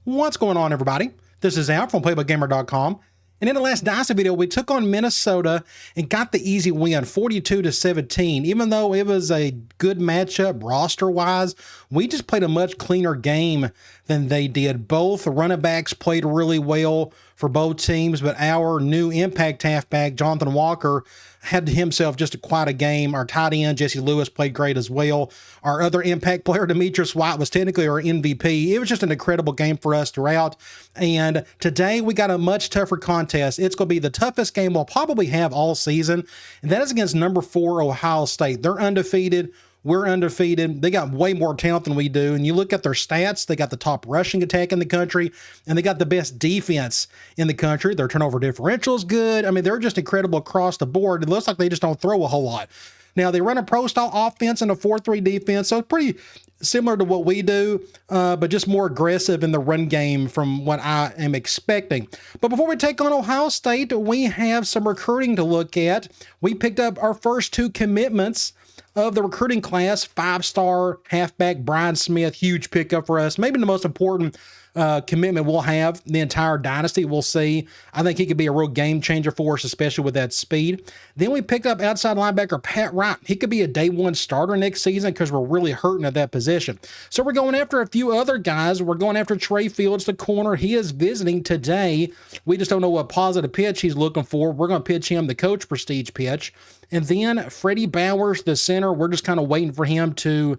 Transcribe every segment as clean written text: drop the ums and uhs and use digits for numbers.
What's going on, everybody? This is Al from PlaybookGamer.com. And in the last Dynasty video, we took on Minnesota and got the easy win, 42-17. Even though it was a good matchup roster-wise, we just played a much cleaner game than they did. Both running backs played really well for both teams, but our new impact halfback, Jonathan Walker, had himself just quite a game. Our tight end, Jesse Lewis, played great as well. Our other impact player, Demetrius White, was technically our MVP. It was just an incredible game for us throughout. And today we got a much tougher contest. It's going to be the toughest game we'll probably have all season, and that is against number 4 Ohio State. They're undefeated. We're undefeated. They got way more talent than we do. And you look at their stats, they got the top rushing attack in the country, and they got the best defense in the country. Their turnover differential is good. I mean, they're just incredible across the board. It looks like they just don't throw a whole lot. Now, they run a pro-style offense and a 4-3 defense, so it's pretty similar to what we do, but just more aggressive in the run game from what I am expecting. But before we take on Ohio State, we have some recruiting to look at. We picked up our first 2 commitments of the recruiting class. 5-star halfback Brian Smith, huge pickup for us. Maybe the most important commitment we'll have the entire dynasty. We'll see. I think he could be a real game changer for us, especially with that speed. Then we picked up outside linebacker Pat Wright. He could be a day 1 starter next season because we're really hurting at that position. So we're going after a few other guys. We're going after Trey Fields, the corner. He is visiting today. We just don't know what positive pitch he's looking for. We're going to pitch him the coach prestige pitch. And then Freddie Bowers, the center, we're just kind of waiting for him to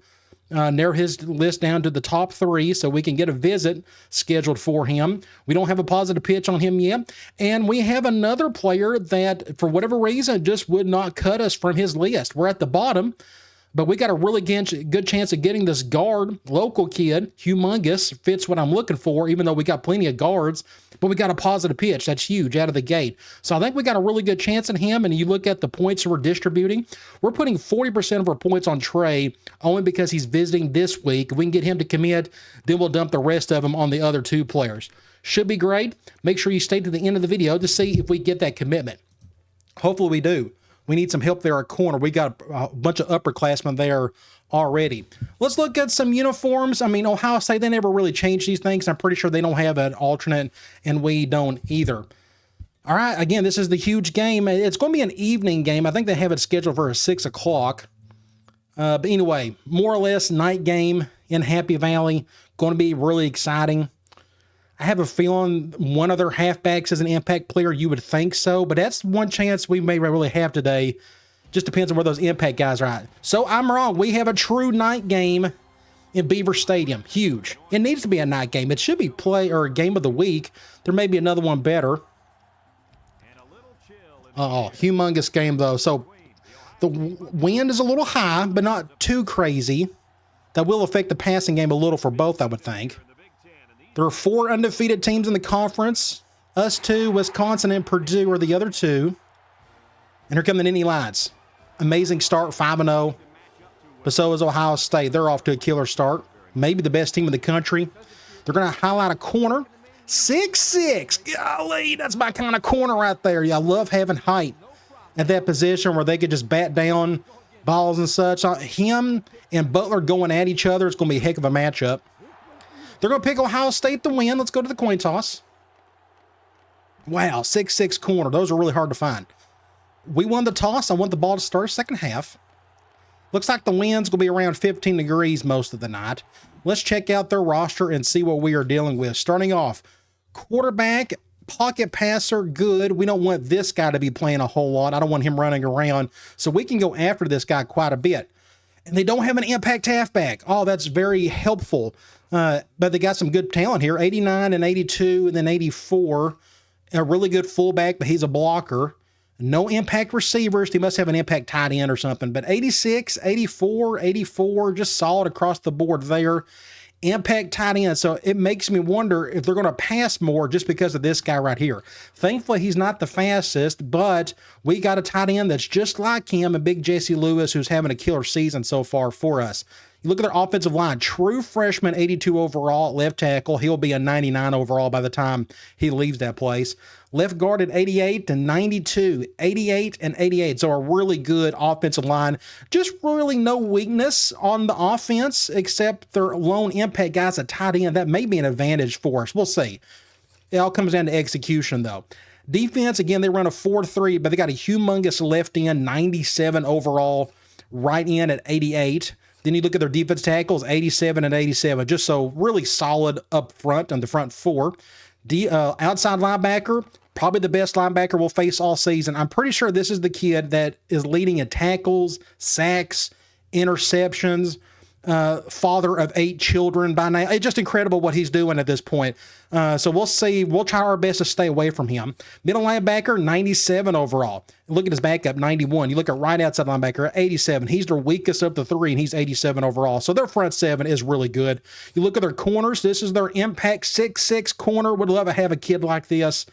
narrow his list down to the top 3 so we can get a visit scheduled for him. We don't have a positive pitch on him yet. And we have another player that, for whatever reason, just would not cut us from his list. We're at the bottom, but we got a really good chance of getting this guard, local kid, humongous, fits what I'm looking for, even though we got plenty of guards, but we got a positive pitch. That's huge out of the gate. So I think we got a really good chance in him, and you look at the points we're distributing, we're putting 40% of our points on Trey only because he's visiting this week. If we can get him to commit, then we'll dump the rest of them on the other 2 players. Should be great. Make sure you stay to the end of the video to see if we get that commitment. Hopefully we do. We need some help there at corner. We got a bunch of upperclassmen there already. Let's look at some uniforms. I mean, Ohio State, they never really changed these things. I'm pretty sure they don't have an alternate, and we don't either. All right, again, this is the huge game. It's going to be an evening game. I think they have it scheduled for 6 o'clock. But anyway, more or less night game in Happy Valley. Going to be really exciting. I have a feeling one of their halfbacks is an impact player. You would think so, but that's one chance we may really have today. Just depends on where those impact guys are at. So I'm wrong. We have a true night game in Beaver Stadium. Huge. It needs to be a night game. It should be play or game of the week. There may be another one better. Humongous game though. So the wind is a little high, but not too crazy. That will affect the passing game a little for both, I would think. There are 4 undefeated teams in the conference. Us 2, Wisconsin and Purdue are the other 2. And here come the Nittany Lions. Amazing start, 5-0. But so is Ohio State. They're off to a killer start. Maybe the best team in the country. They're going to highlight a corner. 6'6". Golly, that's my kind of corner right there. Yeah, I love having height at that position where they could just bat down balls and such. Him and Butler going at each other, it's going to be a heck of a matchup. They're going to pick Ohio State to win. Let's go to the coin toss. Wow, 6'6" corner. Those are really hard to find. We won the toss. I want the ball to start second half. Looks like the wind's going to be around 15 degrees most of the night. Let's check out their roster and see what we are dealing with. Starting off, quarterback, pocket passer, good. We don't want this guy to be playing a whole lot. I don't want him running around. So we can go after this guy quite a bit. And they don't have an impact halfback. Oh, that's very helpful. But they got some good talent here. 89 and 82 and then 84. A really good fullback, but he's a blocker. No impact receivers. He must have an impact tight end or something. But 86, 84, 84, just solid across the board there. Impact tight end. So it makes me wonder if they're going to pass more just because of this guy right here. Thankfully, he's not the fastest, but we got a tight end that's just like him, and Big Jesse Lewis, who's having a killer season so far for us. You look at their offensive line, true freshman, 82 overall at left tackle. He'll be a 99 overall by the time he leaves that place. Left guard at 88 to 92, 88 and 88. So a really good offensive line. Just really no weakness on the offense except their lone impact guys at tight end. That may be an advantage for us. We'll see. It all comes down to execution, though. Defense, again, they run a 4-3, but they got a humongous left end, 97 overall, right end at 88. Then you look at their defense tackles, 87 and 87. Just so really solid up front on the front four. Outside linebacker, probably the best linebacker we'll face all season. I'm pretty sure this is the kid that is leading in tackles, sacks, interceptions, father of 8 children by now. It's just incredible what he's doing at this point. So we'll see. We'll try our best to stay away from him. Middle linebacker, 97 overall. Look at his backup, 91. You look at right outside linebacker, 87. He's their weakest of the 3, and he's 87 overall. So their front 7 is really good. You look at their corners. This is their impact 6'6" corner. Would love to have a kid like this.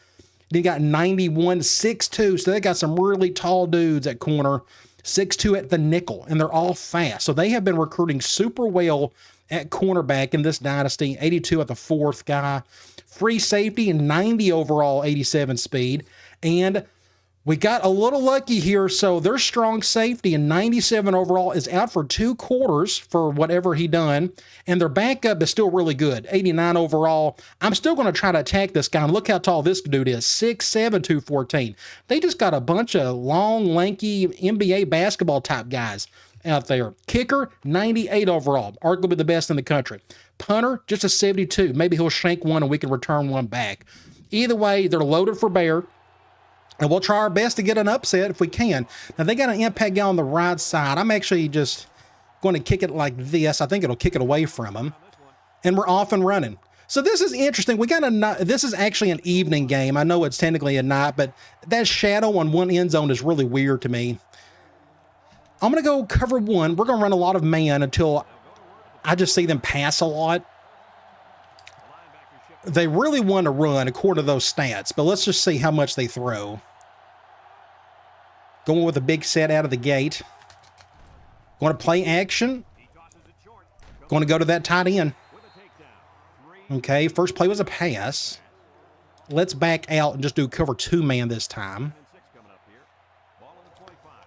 They got 91, 6'2". So they got some really tall dudes at corner. 6'2" at the nickel, and they're all fast. So they have been recruiting super well at cornerback in this dynasty. 82 at the 4th guy. Free safety and 90 overall, 87 speed. And we got a little lucky here. So their strong safety and 97 overall is out for 2 quarters for whatever he done. And their backup is still really good. 89 overall. I'm still going to try to attack this guy. And look how tall this dude is. 6'7", 214. They just got a bunch of long, lanky NBA basketball type guys out there. Kicker, 98 overall. Arguably the best in the country. Punter, just a 72. Maybe he'll shank one and we can return one back. Either way, they're loaded for bear. And we'll try our best to get an upset if we can. Now, they got an impact guy on the right side. I'm actually just going to kick it like this. I think it'll kick it away from him. And we're off and running. So this is interesting. This is actually an evening game. I know it's technically a night, but that shadow on one end zone is really weird to me. I'm going to go cover 1. We're going to run a lot of man until I just see them pass a lot. They really want to run according to those stats, but let's just see how much they throw. Going with a big set out of the gate. Going to play action. Going to go to that tight end. Okay, first play was a pass. Let's back out and just do cover 2 man this time.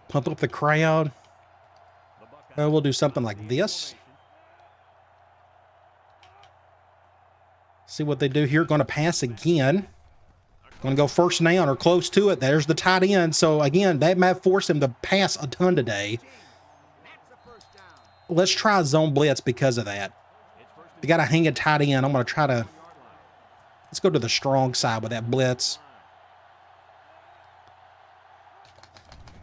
Pump up the crowd. We'll do something like this. See what they do here. Going to pass again. Going to go first down or close to it. There's the tight end. So, again, that might force him to pass a ton today. Let's try zone blitz because of that. You got to hang a tight end. I'm going to try to... Let's go to the strong side with that blitz.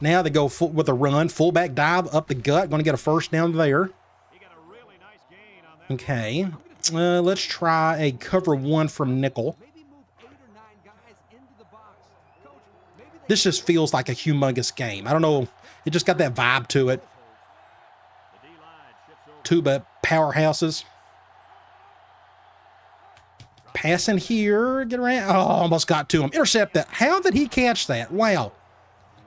Now they go with a run. Fullback dive up the gut. Going to get a first down there. Okay. Let's try a cover 1 from nickel. This just feels like a humongous game. I don't know. It just got that vibe to it. Tuba powerhouses. Passing here. Get around. Oh, almost got to him. Intercept that. How did he catch that? Wow.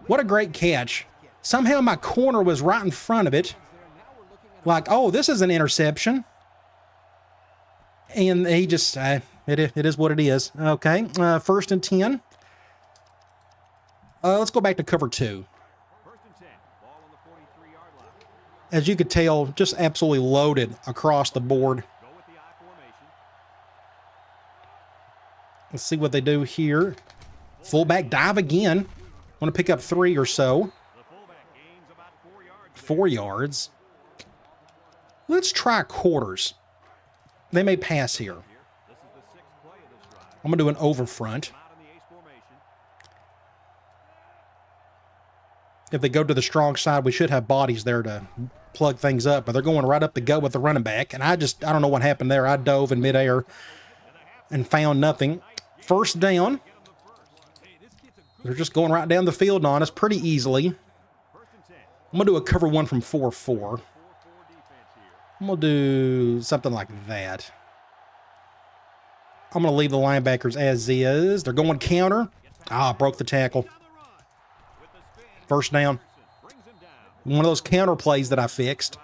What a great catch. Somehow my corner was right in front of it. Like, oh, this is an interception. And he just, it is what it is. Okay, 1st and 10. Let's go back to cover 2. As you could tell, just absolutely loaded across the board. Let's see what they do here. Fullback dive again. Want to pick up 3 or so. 4 yards. Let's try quarters. They may pass here. I'm going to do an over front. If they go to the strong side, we should have bodies there to plug things up. But they're going right up the gut with the running back. And I don't know what happened there. I dove in midair and found nothing. First down. They're just going right down the field on us pretty easily. I'm going to do a cover 1 from 4-4. I'm going to do something like that. I'm going to leave the linebackers as is. They're going counter. Broke the tackle. First down. One of those counter plays that I fixed.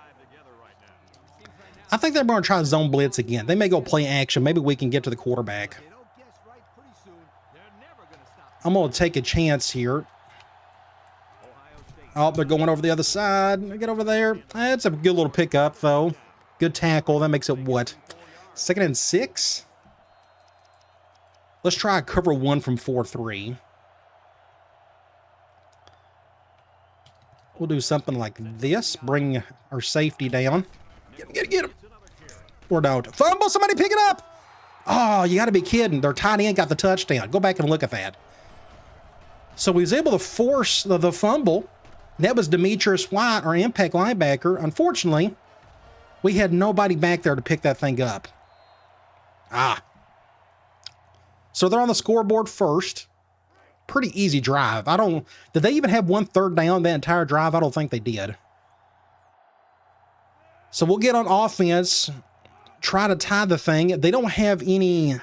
I think they're going to try zone blitz again. They may go play action. Maybe we can get to the quarterback. I'm going to take a chance here. Oh, they're going over the other side. Get over there. That's a good little pickup, though. Good tackle. That makes it what? 2nd and 6? Let's try cover 1 from 4-3. We'll do something like this. Bring our safety down. Get him. Or don't. Fumble, somebody pick it up. Oh, you got to be kidding. Their tight end got the touchdown. Go back and look at that. So we was able to force the fumble. That was Demetrius White, our impact linebacker. Unfortunately, we had nobody back there to pick that thing up. So they're on the scoreboard first. Pretty easy drive. Did they even have 1 3rd down that entire drive? I don't think they did. So we'll get on offense, try to tie the thing. They don't have any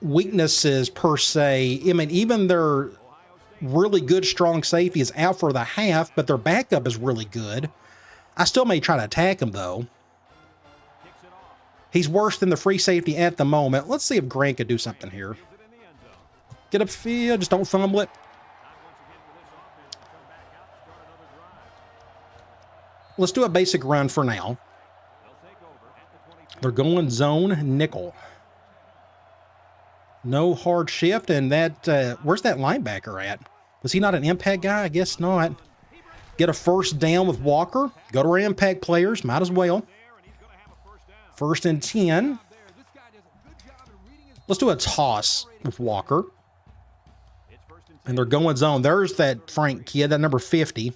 weaknesses per se. I mean, even their really good, strong safety is out for the half, but their backup is really good. I still may try to attack him, though. He's worse than the free safety at the moment. Let's see if Grant could do something here. Get upfield, just don't fumble it. Let's do a basic run for now. They're going zone nickel. No hard shift, and that, where's that linebacker at? Was he not an impact guy? I guess not. Get a 1st down with Walker. Go to our impact players, might as well. 1st and 10. Let's do a toss with Walker. And they're going zone. There's that Frank kid, that number 50.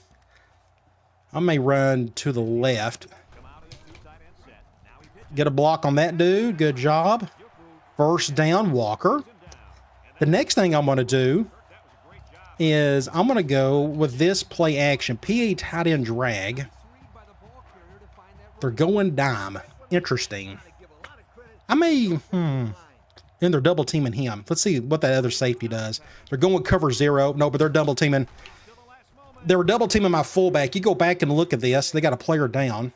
I may run to the left. Get a block on that dude. Good job. 1st down, Walker. The next thing I'm going to do is I'm going to go with this play action. PA tight end drag. They're going dime. Interesting. I may, and they're double teaming him. Let's see what that other safety does. They're going cover 0. No, but they're double teaming. They were double teaming my fullback. You go back and look at this. They got a player down.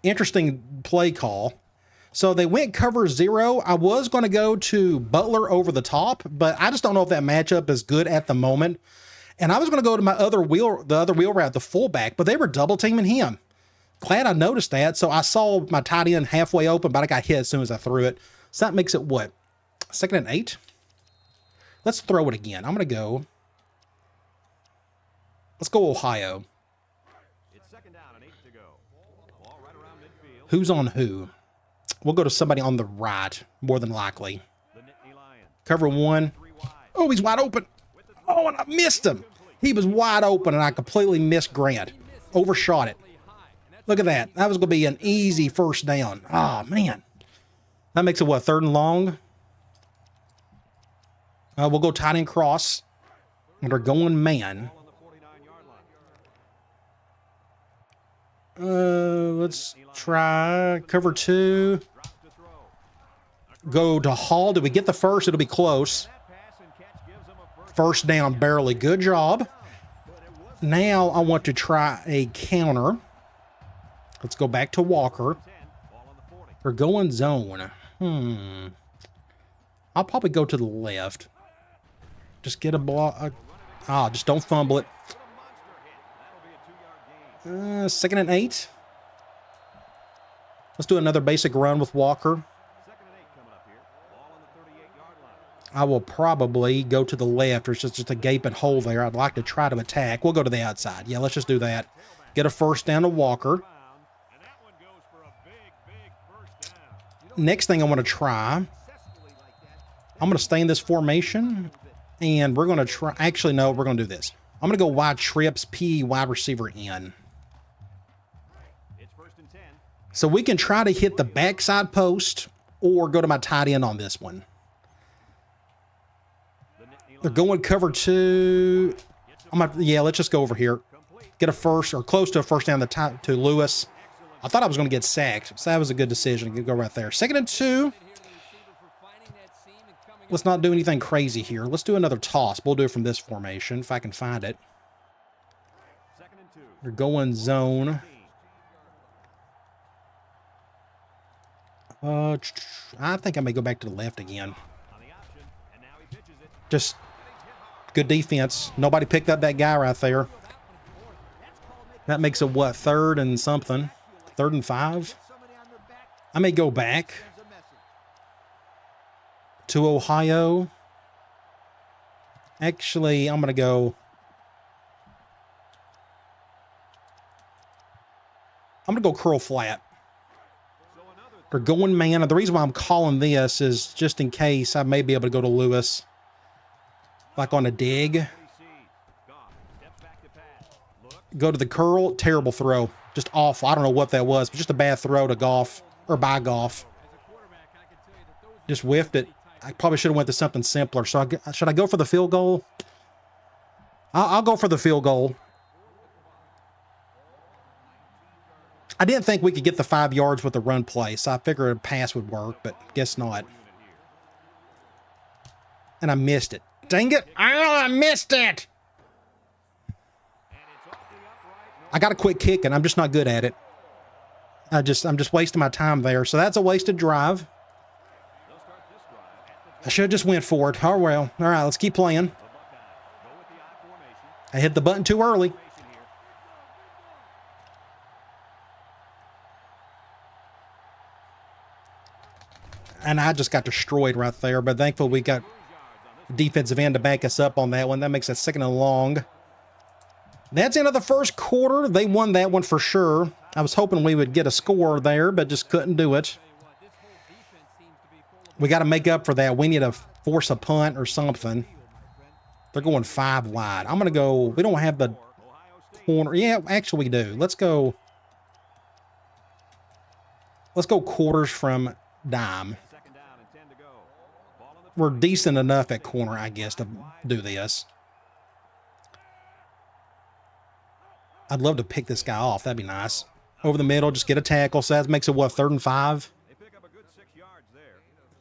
Interesting play call. So they went cover 0. I was going to go to Butler over the top, but I just don't know if that matchup is good at the moment. And I was going to go to my the other wheel route, the fullback, but they were double teaming him. Glad I noticed that. So I saw my tight end halfway open, but I got hit as soon as I threw it. So that makes it what? 2nd and 8? Let's throw it again. I'm going to go. Let's go Ohio. It's 2nd down and 8 to go. Ball right around midfield. Who's on who? We'll go to somebody on the right, more than likely. Cover 1. Oh, he's wide open. Oh, and I missed him. He was wide open, and I completely missed Grant. Overshot it. Look at that. That was going to be an easy 1st down. Oh, man. That makes it what, 3rd and long? We'll go tight end cross. And they're going man. Let's try cover 2. Go to Hall. Did we get the 1st? It'll be close. 1st down, barely. Good job. Now I want to try a counter. Let's go back to Walker. We're going zone. I'll probably go to the left. Just get a block. Just don't fumble it. 2nd and 8. Let's do another basic run with Walker. I will probably go to the left. There's just a gaping hole there. I'd like to try to attack. We'll go to the outside. Yeah, let's just do that. Get a 1st down to Walker. Next thing I want to try, I'm going to stay in this formation, and we're going to try. Actually, no, we're going to do this. I'm going to go wide trips, P, wide receiver in. So we can try to hit the backside post or go to my tight end on this one. They're going cover 2. Yeah, let's just go over here. Get a 1st or close to a 1st down to Lewis. I thought I was going to get sacked, so that was a good decision to go right there. 2nd and 2. Let's not do anything crazy here. Let's do another toss. We'll do it from this formation if I can find it. They're going zone. I think I may go back to the left again. Just good defense. Nobody picked up that guy right there. That makes it what, 3rd and something? 3rd and 5? I may go back to Ohio. Actually, I'm going to go... I'm going to go curl flat. They're going man. The reason why I'm calling this is just in case I may be able to go to Lewis. Like on a dig. Go to the curl. Terrible throw. Just awful. I don't know what that was, but just a bad throw to Goff. Or by Goff. Just whiffed it. I probably should have went to something simpler. So should I go for the field goal? I'll go for the field goal. I didn't think we could get the 5 yards with the run play, so I figured a pass would work, but guess not. And I missed it. Dang it! I missed it! I got to quit kicking. I'm just not good at it. I'm just wasting my time there. So that's a wasted drive. I should have just went for it. Oh, well. All right, let's keep playing. I hit the button too early. And I just got destroyed right there. But thankfully we got defensive end to back us up on that one. That makes it 2nd and long. That's the end of the first quarter. They won that one for sure. I was hoping we would get a score there, but just couldn't do it. We got to make up for that. We need to force a punt or something. They're going 5 wide. I'm going to go. We don't have the corner. Yeah, actually we do. Let's go. Let's go quarters from dime. We're decent enough at corner, I guess, to do this. I'd love to pick this guy off. That'd be nice. Over the middle, just get a tackle. So that makes it, what, 3rd and 5?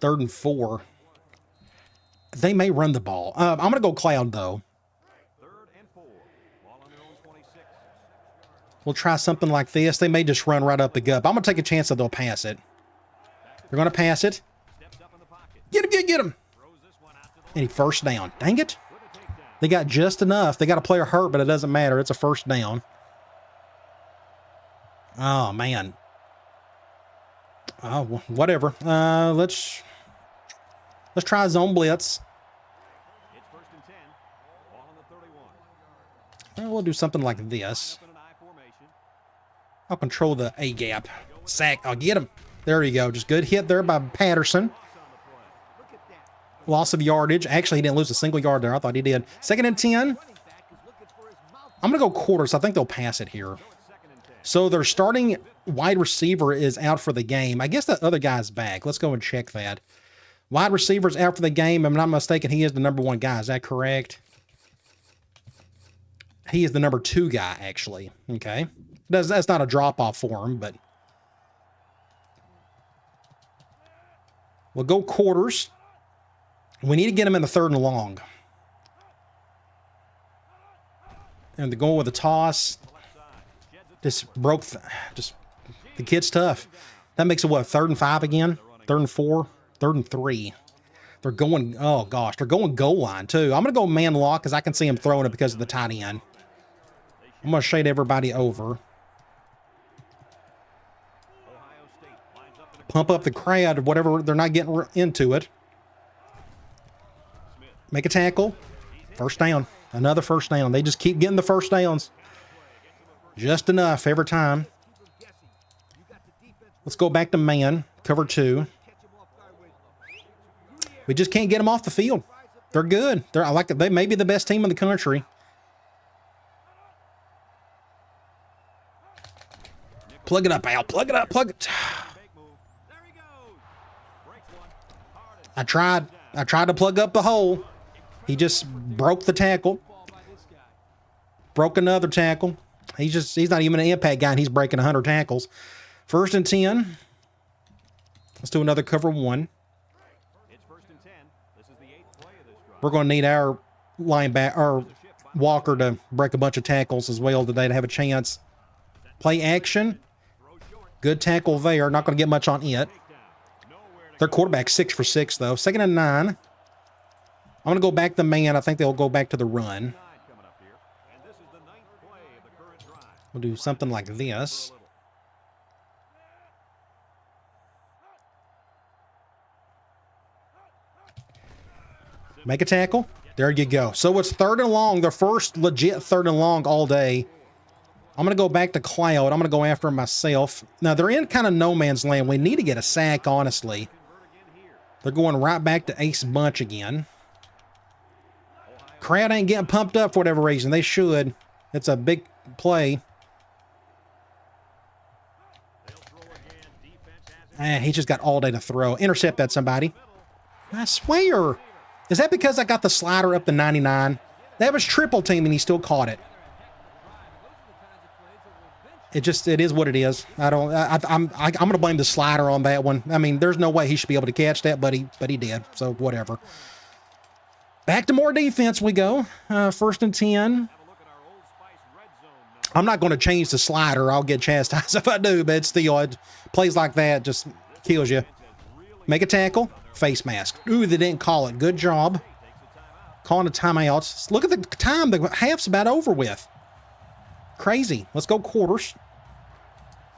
3rd and 4. They may run the ball. I'm going to go cloud, though. We'll try something like this. They may just run right up the gut. I'm going to take a chance that they'll pass it. They're going to pass it. Get him, get him. And he first down. Dang it. They got just enough. They got a player hurt, but it doesn't matter. It's a first down. Oh, man. Oh, whatever. Let's try zone blitz. We'll do something like this. I'll control the A gap. Sack. I'll get him. There you go. Just good hit there by Patterson. Loss of yardage. Actually, he didn't lose a single yard there. I thought he did. 2nd and 10. I'm going to go quarters. I think they'll pass it here. So their starting wide receiver is out for the game. I guess the other guy's back. Let's go and check that. Wide receiver's out for the game. If I'm not mistaken, he is the number 1 guy. Is that correct? He is the number 2 guy, actually. Okay. That's not a drop-off for him, but... We'll go quarters. We need to get him in the 3rd and long. And the goal with a toss. Just broke. The kid's tough. That makes it what? 3rd and 5 again? 3rd and 4? 3rd and 3. They're going, oh gosh, they're going goal line too. I'm going to go man lock because I can see him throwing it because of the tight end. I'm going to shade everybody over. Pump up the crowd, whatever, they're not getting into it. Make a tackle. First down. Another first down. They just keep getting the first downs. Just enough every time. Let's go back to man. Cover 2. We just can't get them off the field. They're good. I like it. They may be the best team in the country. Plug it up, Al. Plug it up. Plug it. I tried to plug up the hole. He just broke the tackle. Broke another tackle. He's not even an impact guy, and he's breaking 100 tackles. 1st and 10. Let's do another cover 1. We're going to need our linebacker, our Walker, to break a bunch of tackles as well today to have a chance. Play action. Good tackle there. Not going to get much on it. Their quarterback 6 for 6 though. 2nd and 9. I'm gonna go back to man. I think they'll go back to the run. We'll do something like this. Make a tackle. There you go. So it's 3rd and long. The first legit 3rd and long all day. I'm going to go back to Cloud. I'm going to go after him myself. Now, they're in kind of no man's land. We need to get a sack, honestly. They're going right back to Ace Bunch again. Crowd ain't getting pumped up for whatever reason. They should. It's a big play. He just got all day to throw. Intercept that, somebody. I swear. Is that because I got the slider up to 99? That was triple team and he still caught it. It is what it is. I'm going to blame the slider on that one. I mean, there's no way he should be able to catch that, but he did. So whatever. Back to more defense we go. 1st and 10. I'm not going to change the slider. I'll get chastised if I do, but still, plays like that just kills you. Make a tackle. Face mask. Ooh, they didn't call it. Good job. Calling a timeout. Look at the time. The half's about over with. Crazy. Let's go quarters.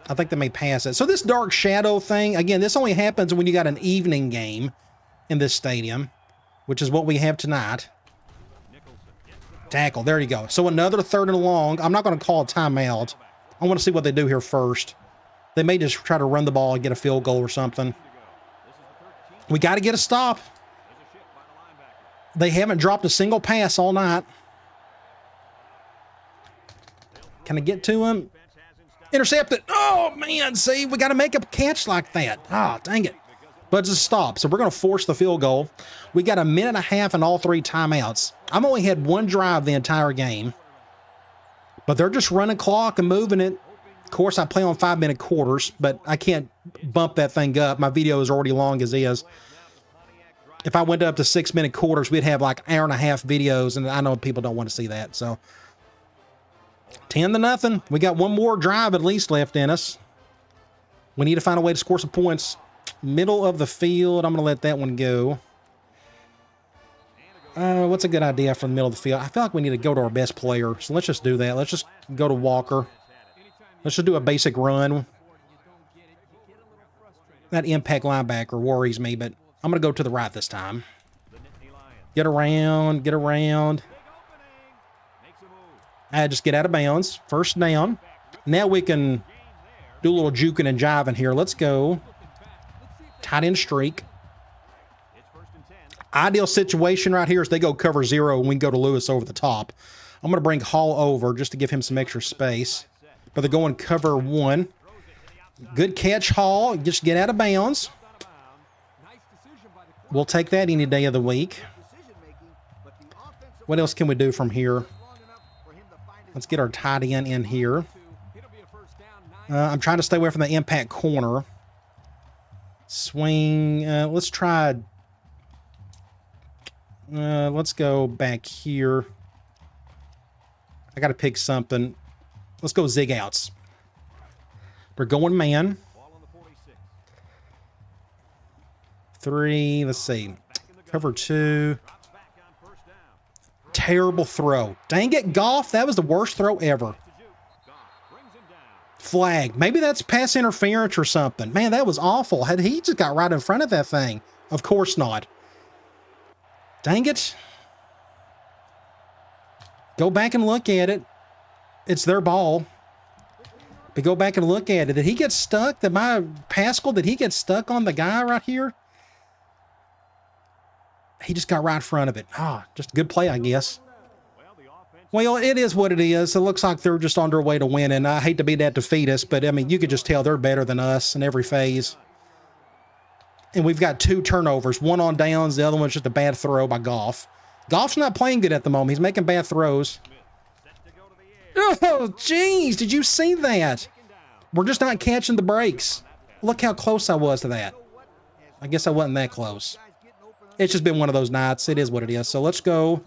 I think they may pass it. So this dark shadow thing, again, this only happens when you got an evening game in this stadium, which is what we have tonight. Tackle. There you go. So another 3rd and long. I'm not going to call a timeout. I want to see what they do here first. They may just try to run the ball and get a field goal or something. We got to get a stop. They haven't dropped a single pass all night. Can I get to him? Intercept it. Oh, man. See, we got to make a catch like that. Ah, oh, dang it. But it's a stop. So we're going to force the field goal. We got 1.5 minutes and all 3 timeouts. I've only had 1 drive the entire game. But they're just running clock and moving it. Of course, I play on 5-minute quarters, but I can't bump that thing up. My video is already long as is. If I went up to 6-minute quarters, we'd have like 1.5 hour videos, and I know people don't want to see that. So 10-0. We got 1 more drive at least left in us. We need to find a way to score some points. Middle of the field. I'm going to let that one go. What's a good idea for the middle of the field? I feel like we need to go to our best player. So let's just do that. Let's just go to Walker. Let's just do a basic run. That impact linebacker worries me, but I'm going to go to the right this time. Get around. Get around. Just get out of bounds. 1st down. Now we can do a little juking and jiving here. Let's go. Tight end streak. Ideal situation right here is they go cover 0 and we can go to Lewis over the top. I'm going to bring Hall over just to give him some extra space. But they're going cover 1. Good catch, Hall. Just get out of bounds. We'll take that any day of the week. What else can we do from here? Let's get our tight end in here. I'm trying to stay away from the impact corner. Swing. Let's try. Let's go back here. I got to pick something. Let's go zig outs. We're going man. 3. Let's see. Cover 2. Terrible throw. Dang it, Goff. That was the worst throw ever. Flag. Maybe that's pass interference or something. Man, that was awful. Had he just got right in front of that thing? Of course not. Dang it. Go back and look at it. It's their ball. But go back and look at it. Did he get stuck? Pascal, did he get stuck on the guy right here? He just got right in front of it. Just a good play, I guess. Well, it is what it is. It looks like they're just on their way to winning. I hate to be that defeatist, but, I mean, you could just tell they're better than us in every phase. And we've got 2 turnovers. 1 on downs. The other one's just a bad throw by Goff. Goff's not playing good at the moment. He's making bad throws. Oh, jeez. Did you see that? We're just not catching the breaks. Look how close I was to that. I guess I wasn't that close. It's just been one of those nights. It is what it is. So let's go.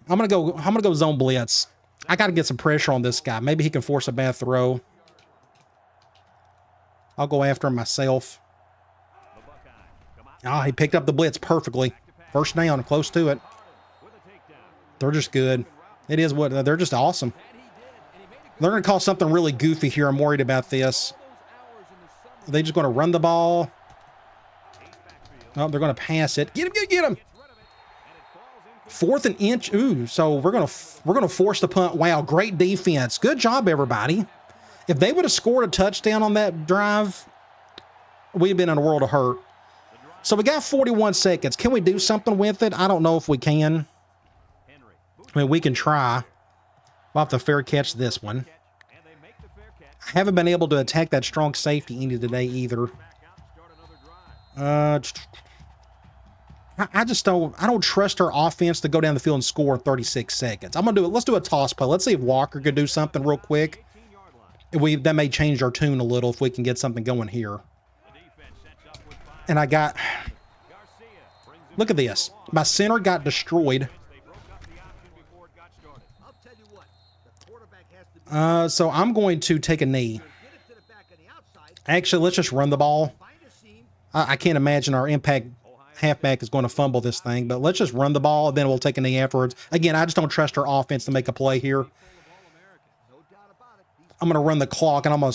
I'm gonna go zone blitz. I gotta get some pressure on this guy. Maybe he can force a bad throw. I'll go after him myself. Ah, he picked up the blitz perfectly. First down, close to it. They're just good. It is what they're just awesome. They're going to call something really goofy here. I'm worried about this. Are they just going to run the ball? No, they're going to pass it. Get him, get him. 4th and inch. Ooh, so we're going to force the punt. Wow, great defense. Good job, everybody. If they would have scored a touchdown on that drive, we'd have been in a world of hurt. So we got 41 seconds. Can we do something with it? I don't know if we can. I mean, we can try. We'll have to fair catch this one. I haven't been able to attack that strong safety any today either. I don't trust our offense to go down the field and score in 36 seconds. I'm going to do it. Let's do a toss play. Let's see if Walker could do something real quick. That may change our tune a little if we can get something going here. And look at this. My center got destroyed. So I'm going to take a knee. Actually, let's just run the ball. I can't imagine our impact halfback is going to fumble this thing, but let's just run the ball, and then we'll take a knee afterwards. Again, I just don't trust our offense to make a play here. I'm going to run the clock, and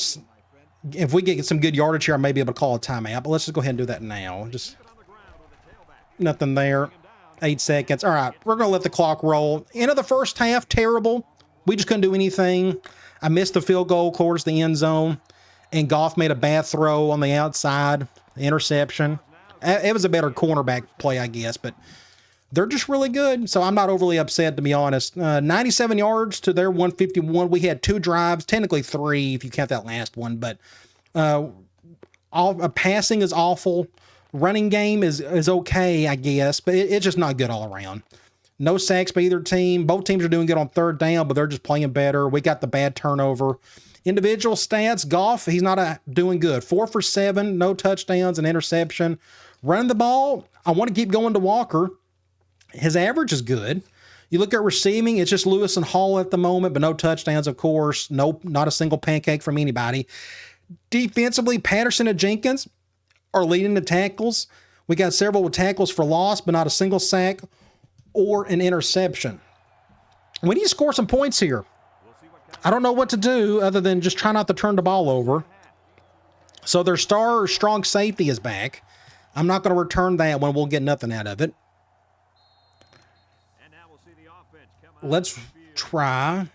if we get some good yardage here, I may be able to call a timeout, but let's just go ahead and do that now. Just nothing there. 8 seconds. All right, we're going to let the clock roll. End of the first half, terrible. We just couldn't do anything. I missed the field goal towards the end zone, and Goff made a bad throw on the outside, interception. It was a better cornerback play, I guess, but they're just really good, so I'm not overly upset, to be honest. 97 yards to their 151. We had 2 drives, technically 3 if you count that last one, but passing is awful. Running game is okay, I guess, but it's just not good all around. No sacks by either team. Both teams are doing good on 3rd down, but they're just playing better. We got the bad turnover. Individual stats, Goff, he's not doing good. 4 for 7, no touchdowns, an interception. Running the ball, I want to keep going to Walker. His average is good. You look at receiving, it's just Lewis and Hall at the moment, but no touchdowns, of course. Nope, not a single pancake from anybody. Defensively, Patterson and Jenkins are leading the tackles. We got several tackles for loss, but not a single sack or an interception. We need to score some points here. I don't know what to do other than just try not to turn the ball over. So their strong safety is back. I'm not going to return that one. We'll get nothing out of it. Let's try.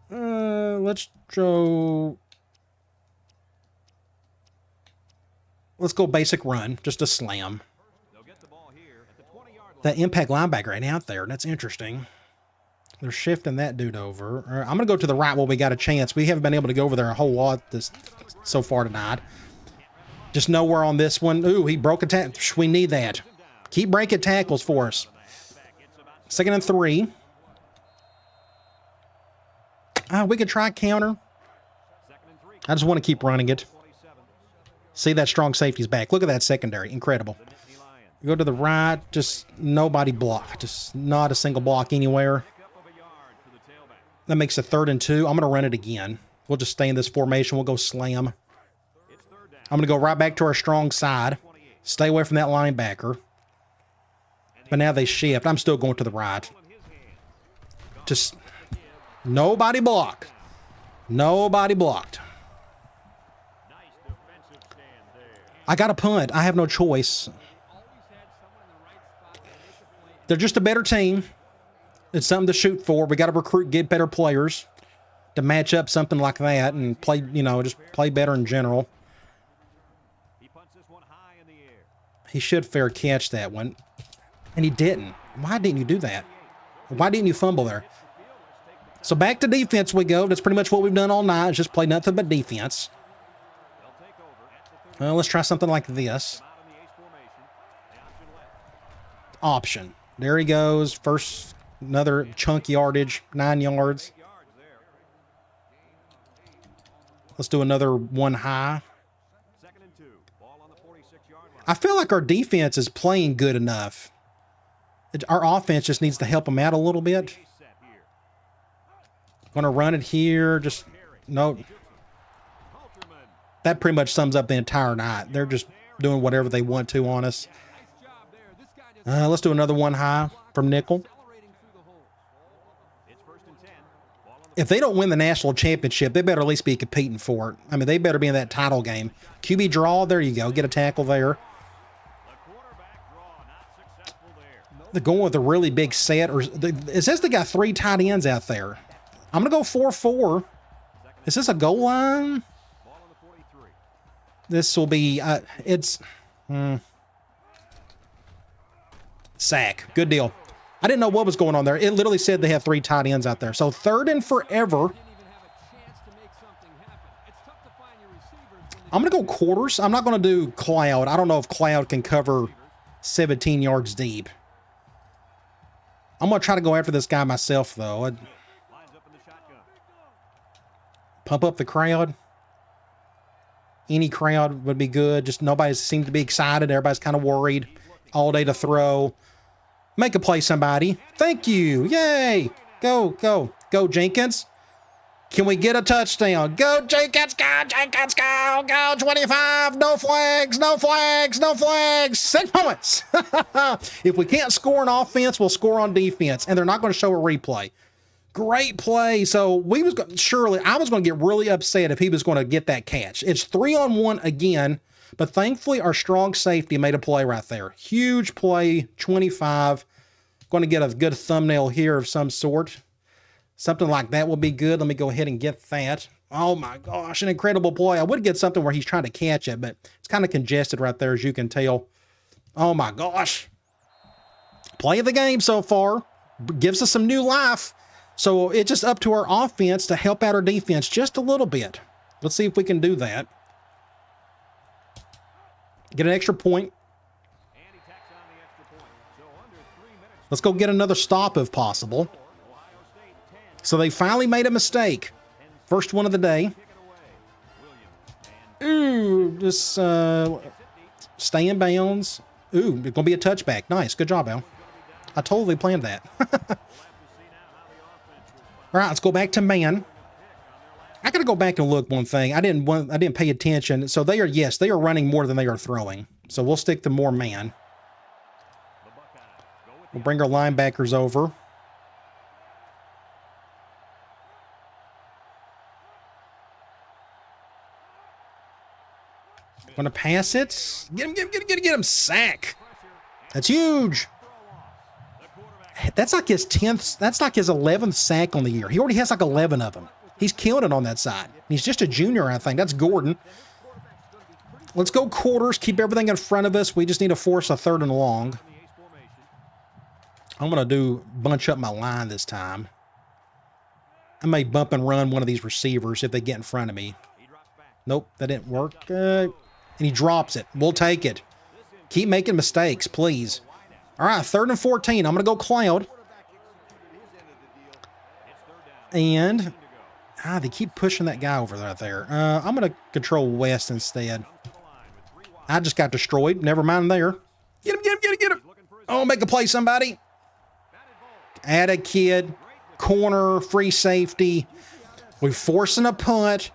Let's go basic run, just a slam. That impact linebacker right out there, that's interesting. They're shifting that dude over. I'm going to go to the right while we got a chance. We haven't been able to go over there a whole lot so far tonight. Just nowhere on this one. Ooh, he broke a tackle. We need that. Keep breaking tackles for us. 2nd and 3. We could try counter. I just want to keep running it. See, that strong safety's back. Look at that secondary. Incredible. You go to the right, just nobody block. Just not a single block anywhere. That makes it 3rd and 2. I'm going to run it again. We'll just stay in this formation. We'll go slam. I'm going to go right back to our strong side. Stay away from that linebacker. But now they shift. I'm still going to the right. Just nobody blocked. Nobody blocked. I got to punt. I have no choice. They're just a better team. It's something to shoot for. We got to recruit, get better players to match up something like that and play, just play better in general. He should fair catch that one. And he didn't. Why didn't you do that? Why didn't you fumble there? So back to defense we go. That's pretty much what we've done all night. Is just play nothing but defense. Let's try something like this. Option. There he goes. First, another chunk yardage, 9 yards. Let's do another one high. I feel like our defense is playing good enough. Our offense just needs to help them out a little bit. Going to run it here. Just, no. That pretty much sums up the entire night. They're just doing whatever they want to on us. Let's do another one high from nickel. If they don't win the national championship, they better at least be competing for it. I mean, they better be in that title game. QB draw, there you go. Get a tackle there. They're going with a really big set. Or it says they got 3 tight ends out there. I'm going to go 4-4. Is this a goal line? This will be, sack. Good deal. I didn't know what was going on there. It literally said they have 3 tight ends out there. So 3rd and forever. I'm going to go quarters. I'm not going to do Cloud. I don't know if Cloud can cover 17 yards deep. I'm going to try to go after this guy myself, though. Pump up the crowd. Any crowd would be good. Just nobody seems to be excited. Everybody's kind of worried. All day to throw. Make a play, somebody. Thank you. Yay. Go, go. Go, Jenkins. Can we get a touchdown? Go, Jenkins. Go, Jenkins. Go. Go, 25. No flags. No flags. No flags. 6 points. If we can't score on offense, we'll score on defense. And they're not going to show a replay. Great play. So I was going to get really upset if he was going to get that catch. It's 3-on-1 again. But thankfully, our strong safety made a play right there. Huge play, 25. Going to get a good thumbnail here of some sort. Something like that will be good. Let me go ahead and get that. Oh, my gosh, an incredible play. I would get something where he's trying to catch it, but it's kind of congested right there, as you can tell. Oh, my gosh. Play of the game so far. Gives us some new life. So it's just up to our offense to help out our defense just a little bit. Let's see if we can do that. Get an extra point. Let's go get another stop if possible. So they finally made a mistake. First one of the day. Ooh, just stay in bounds. Ooh, it's going to be a touchback. Nice. Good job, Al. I totally planned that. All right, let's go back to man. I got to go back and look one thing. I didn't pay attention. So they are running more than they are throwing. So we'll stick to more man. We'll bring our linebackers over. Going to pass it. Get him. Sack. That's huge. That's like his 10th. That's like his 11th sack on the year. He already has like 11 of them. He's killing it on that side. He's just a junior, I think. That's Gordon. Let's go quarters. Keep everything in front of us. We just need to force a 3rd and long. I'm going to bunch up my line this time. I may bump and run one of these receivers if they get in front of me. Nope, that didn't work. And he drops it. We'll take it. Keep making mistakes, please. All right, 3rd and 14. I'm going to go Cloud. And they keep pushing that guy over right there. I'm going to control West instead. I just got destroyed. Never mind there. Get him. Oh, make a play, somebody. Add a kid. Corner, free safety. We're forcing a punt.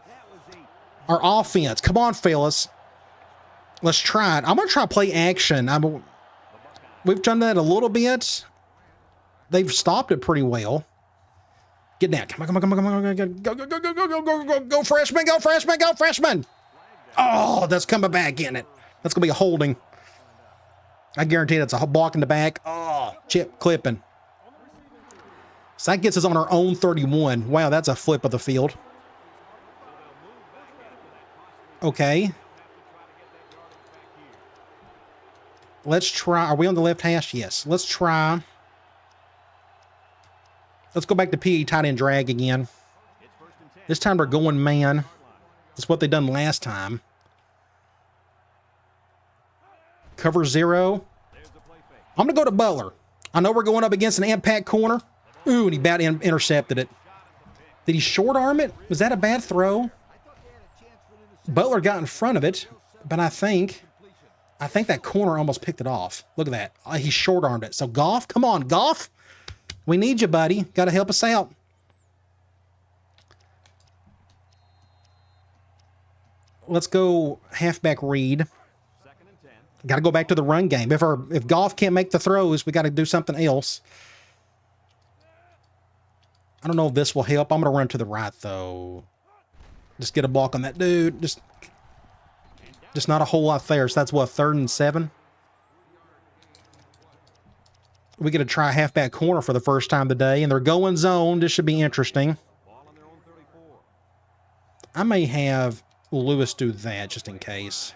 Our offense. Come on, fellas. Let's try it. I'm going to try play action. We've done that a little bit. They've stopped it pretty well. Get down. Come on. Go, freshman. Oh, that's coming back in it. That's going to be a holding. I guarantee that's a block in the back. Oh, chip clipping. So that gets us on our own 31. Wow, that's a flip of the field. Okay. Let's try. Are we on the left hash? Yes. Let's try. Let's go back to PE tight end drag again. This time we're going man. That's what they done last time. Cover 0. I'm going to go to Butler. I know we're going up against an impact corner. Ooh, and he about intercepted it. Did he short arm it? Was that a bad throw? Butler got in front of it, but I think that corner almost picked it off. Look at that. He short armed it. So Goff, come on, Goff. We need you, buddy. Got to help us out. Let's go halfback read. Got to go back to the run game. If Goff can't make the throws, we got to do something else. I don't know if this will help. I'm going to run to the right, though. Just get a block on that dude. Just not a whole lot there. So that's what, 3rd and 7? We get to try halfback corner for the first time today, and they're going zone. This should be interesting. I may have Lewis do that just in case.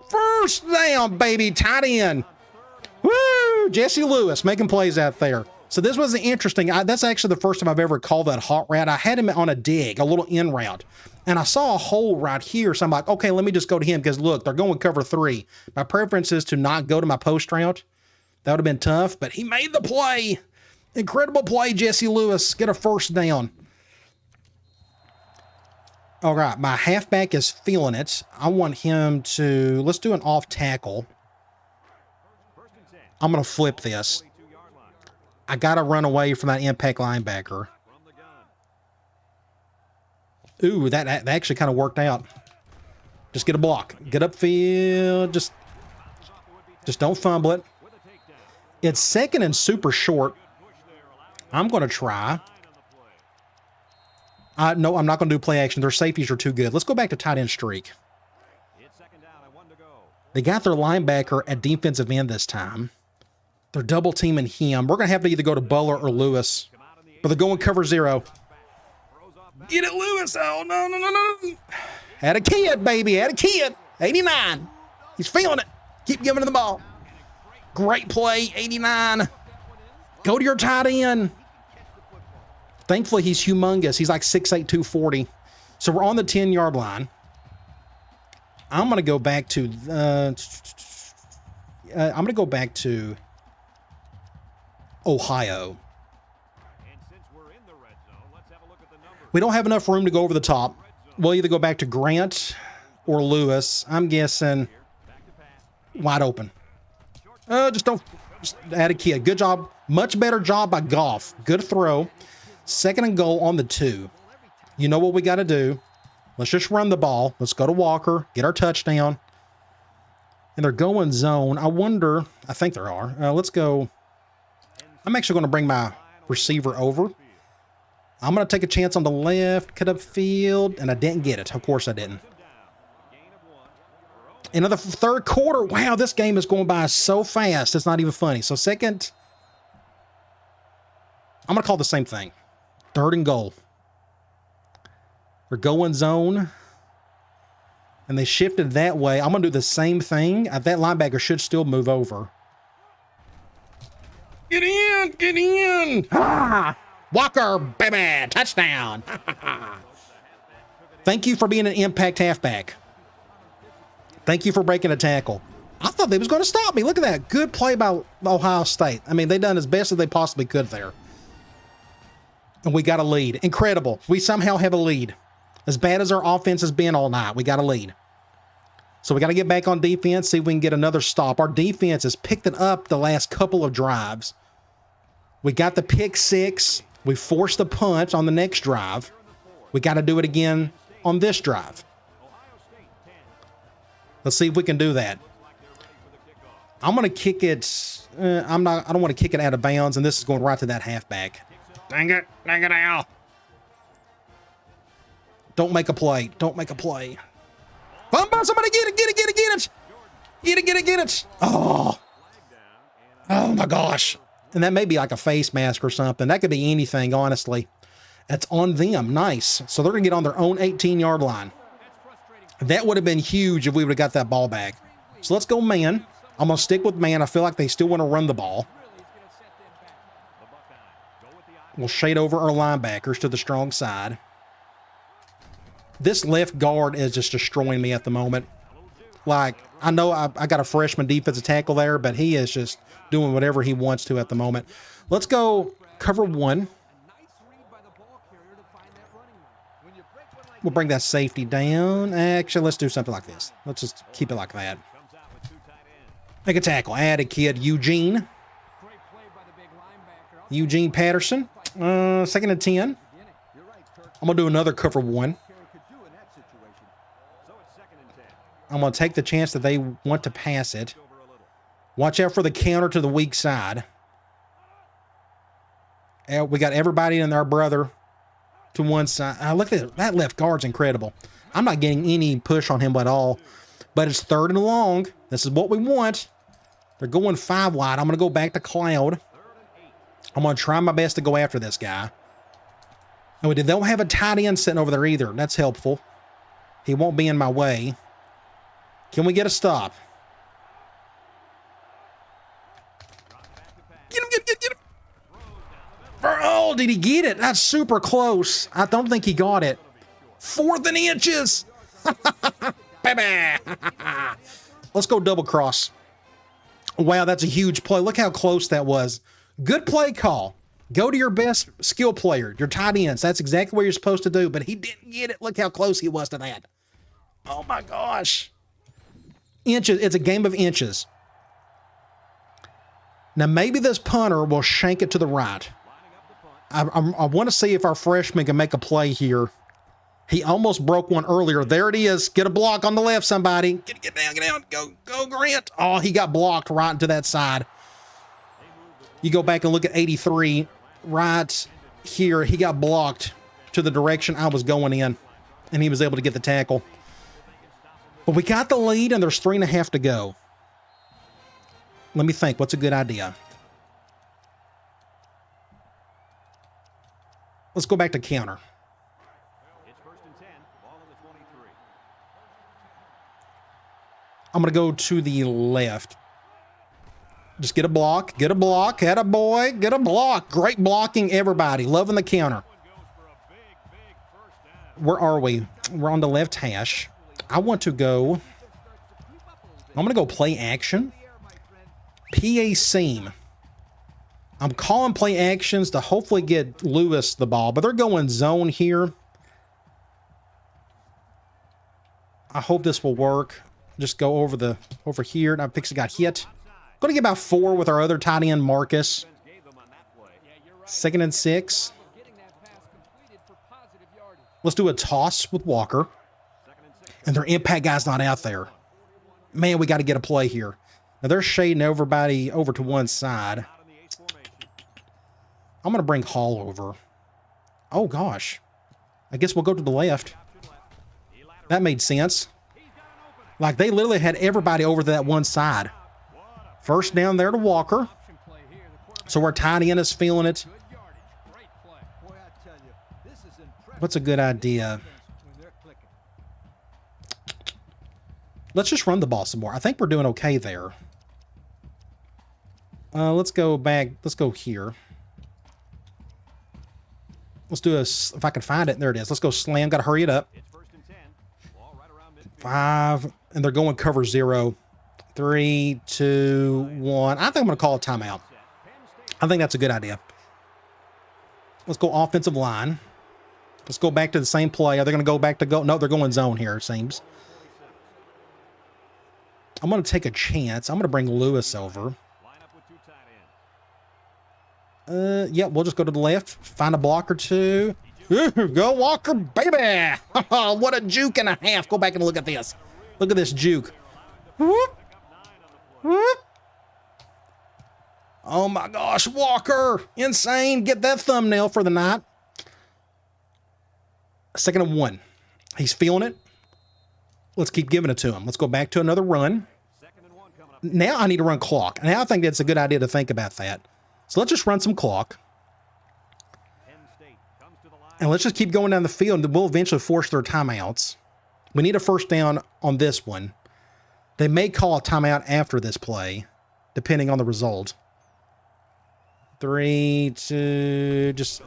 First down, baby. Tight end. Woo! Jesse Lewis making plays out there. So this was interesting. That's actually the first time I've ever called that hot route. I had him on a dig, a little in route. And I saw a hole right here. So I'm like, okay, let me just go to him because, look, they're going cover 3. My preference is to not go to my post route. That would have been tough, but he made the play. Incredible play, Jesse Lewis. Get a first down. All right, my halfback is feeling it. I want him to, let's do an off tackle. I'm going to flip this. I got to run away from that impact linebacker. Ooh, that actually kind of worked out. Just get a block. Get upfield. Just don't fumble it. It's 2nd and super short. I'm going to try. No, I'm not going to do play action. Their safeties are too good. Let's go back to tight end streak. They got their linebacker at defensive end this time. They're double teaming him. We're going to have to either go to Butler or Lewis. But they're going cover 0. Get it, Lewis. Oh, no. Had a kid, baby. Had a kid. 89. He's feeling it. Keep giving him the ball. Great play, 89. Go to your tight end. Thankfully, he's humongous. He's like 6'8", 240. So we're on the 10-yard line. I'm going to go back to... I'm going to go back to Ohio. We don't have enough room to go over the top. We'll either go back to Grant or Lewis. I'm guessing wide open. Just add a kid. Good job. Much better job by Goff. Good throw. 2nd and goal on the 2. You know what we got to do. Let's just run the ball. Let's go to Walker. Get our touchdown. And they're going zone. I wonder. I think there are. Let's go. I'm actually going to bring my receiver over. I'm going to take a chance on the left, cut up field, and I didn't get it. Of course I didn't. Another 3rd quarter. Wow, this game is going by so fast. It's not even funny. So 2nd, I'm going to call the same thing. 3rd and goal. They're going zone. And they shifted that way. I'm going to do the same thing. That linebacker should still move over. Get in! Get in! Ah! Walker, baby! Touchdown! Thank you for being an impact halfback. Thank you for breaking a tackle. I thought they was going to stop me. Look at that. Good play by Ohio State. I mean, they done as best as they possibly could there. And we got a lead. Incredible. We somehow have a lead. As bad as our offense has been all night, we got a lead. So we got to get back on defense, see if we can get another stop. Our defense has picked it up the last couple of drives. We got the pick 6. We forced the punt on the next drive. We got to do it again on this drive. Let's see if we can do that. I'm going to kick it. I don't want to kick it out of bounds, and this is going right to that halfback. Dang it. Dang it, Al. Don't make a play. Don't make a play. Somebody get it. Get it. Get it. Get it. Get it. Get it. Get it. Oh. Oh, my gosh. And that may be like a face mask or something. That could be anything, honestly. That's on them. Nice. So they're going to get on their own 18-yard line. That would have been huge if we would have got that ball back. So let's go man. I'm going to stick with man. I feel like they still want to run the ball. We'll shade over our linebackers to the strong side. This left guard is just destroying me at the moment. Like, I know I got a freshman defensive tackle there, but he is just doing whatever he wants to at the moment. Let's go cover 1. We'll bring that safety down. Actually, let's do something like this. Let's just keep it like that. Make a tackle. Add a kid, Eugene. Eugene Patterson. 2nd and 10. I'm going to do another cover one. I'm going to take the chance that they want to pass it. Watch out for the counter to the weak side. We got everybody and their brother to one side. Look at that left guard's incredible. I'm not getting any push on him at all. But it's 3rd and long. This is what we want. They're going 5 wide. I'm going to go back to Cloud. I'm going to try my best to go after this guy. And they don't have a tight end sitting over there either. That's helpful. He won't be in my way. Can we get a stop? Get him, get him. Oh, did he get it? That's super close. I don't think he got it. 4th and inches. Baby. Let's go double cross. Wow, that's a huge play. Look how close that was. Good play call. Go to your best skill player, your tight ends. That's exactly what you're supposed to do, but he didn't get it. Look how close he was to that. Oh, my gosh. Inches. It's a game of inches. Now, maybe this punter will shank it to the right. I want to see if our freshman can make a play here. He almost broke one earlier. There it is. Get a block on the left, somebody. Get down. Go, Grant. Oh, he got blocked right into that side. You go back and look at 83. Right here, he got blocked to the direction I was going in, and he was able to get the tackle. But we got the lead, and there's 3.5 to go. Let me think. What's a good idea? Let's go back to counter. I'm going to go to the left. Just get a block. Get a block. Had a boy. Get a block. Great blocking, everybody. Loving the counter. Where are we? We're on the left hash. I want to go. I'm going to go play action. PA seam. I'm calling play actions to hopefully get Lewis the ball, but they're going zone here. I hope this will work. Just go over here. Now Pixie got hit. Going to get about 4 with our other tight end, Marcus. 2nd and 6. Let's do a toss with Walker. And their impact guy's not out there. Man, we got to get a play here. Now they're shading everybody over to one side. I'm going to bring Hall over. Oh, gosh. I guess we'll go to the left. That made sense. Like, they literally had everybody over to that one side. First down there to Walker. So our tight end is feeling it. What's a good idea? Let's just run the ball some more. I think we're doing okay there. Let's go back. Let's go here. Let's do a, if I can find it, there it is. Let's go slam. Got to hurry it up. 5, and they're going cover 0. 3, 2, 1. I think I'm going to call a timeout. I think that's a good idea. Let's go offensive line. Let's go back to the same play. Are they going to go back to go? No, they're going zone here, it seems. I'm going to take a chance. I'm going to bring Lewis over. Yeah, we'll just go to the left. Find a block or two. Go Walker, baby. What a juke and a half. Go back and look at this. Look at this juke. Whoop. Whoop. Oh my gosh, Walker. Insane. Get that thumbnail for the night. 2nd and 1. He's feeling it. Let's keep giving it to him. Let's go back to another run. Now I need to run clock. Now I think that's a good idea to think about that. So let's just run some clock. And let's just keep going down the field, and we'll eventually force their timeouts. We need a first down on this one. They may call a timeout after this play, depending on the result. 3, 2, just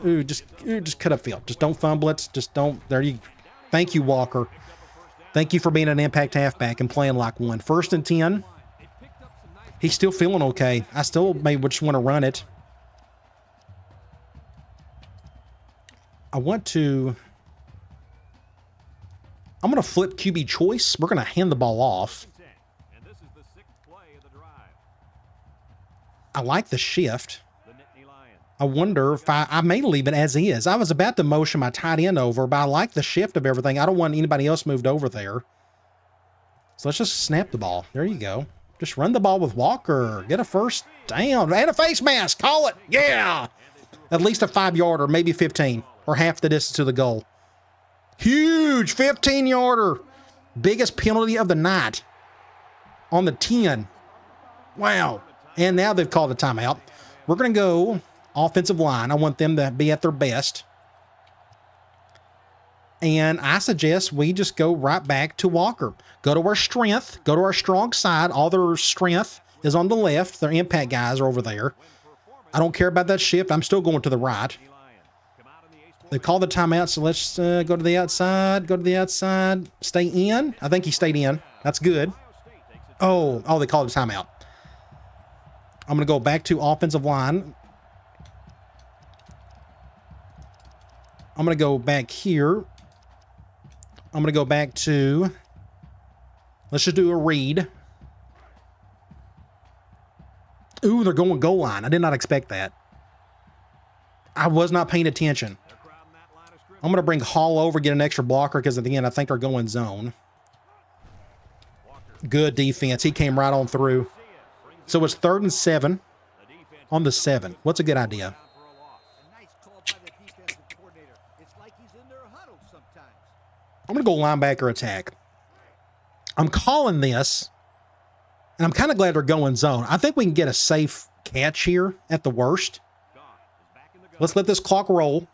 cut up field. Just don't fumble it. Just don't. There you. Thank you, Walker. Thank you for being an impact halfback and playing like one. 1st and 10. He's still feeling okay. I still may just want to run it. I'm going to flip QB choice. We're going to hand the ball off. I like the shift. I wonder if I may leave it as is. I was about to motion my tight end over, but I like the shift of everything. I don't want anybody else moved over there. So let's just snap the ball. There you go. Just run the ball with Walker. Get a first down. And a face mask. Call it. Yeah. At least a 5-yarder, maybe 15, or half the distance to the goal. Huge 15-yarder. Biggest penalty of the night on the 10. Wow. And now they've called a timeout. We're going to go offensive line. I want them to be at their best. And I suggest we just go right back to Walker. Go to our strength. Go to our strong side. All their strength is on the left. Their impact guys are over there. I don't care about that shift. I'm still going to the right. They call the timeout, so let's go to the outside. Go to the outside. Stay in. I think he stayed in. That's good. Oh, they called a timeout. I'm going to go back to offensive line. I'm going to go back here. I'm going to go back to, let's just do a read. Ooh, they're going goal line. I did not expect that. I was not paying attention. I'm going to bring Hall over, get an extra blocker, because at the end, I think they're going zone. Good defense. He came right on through. So it's 3rd and 7 on the 7. What's a good idea? I'm going to go linebacker attack. I'm calling this, and I'm kind of glad they're going zone. I think we can get a safe catch here at the worst. Let's let this clock roll.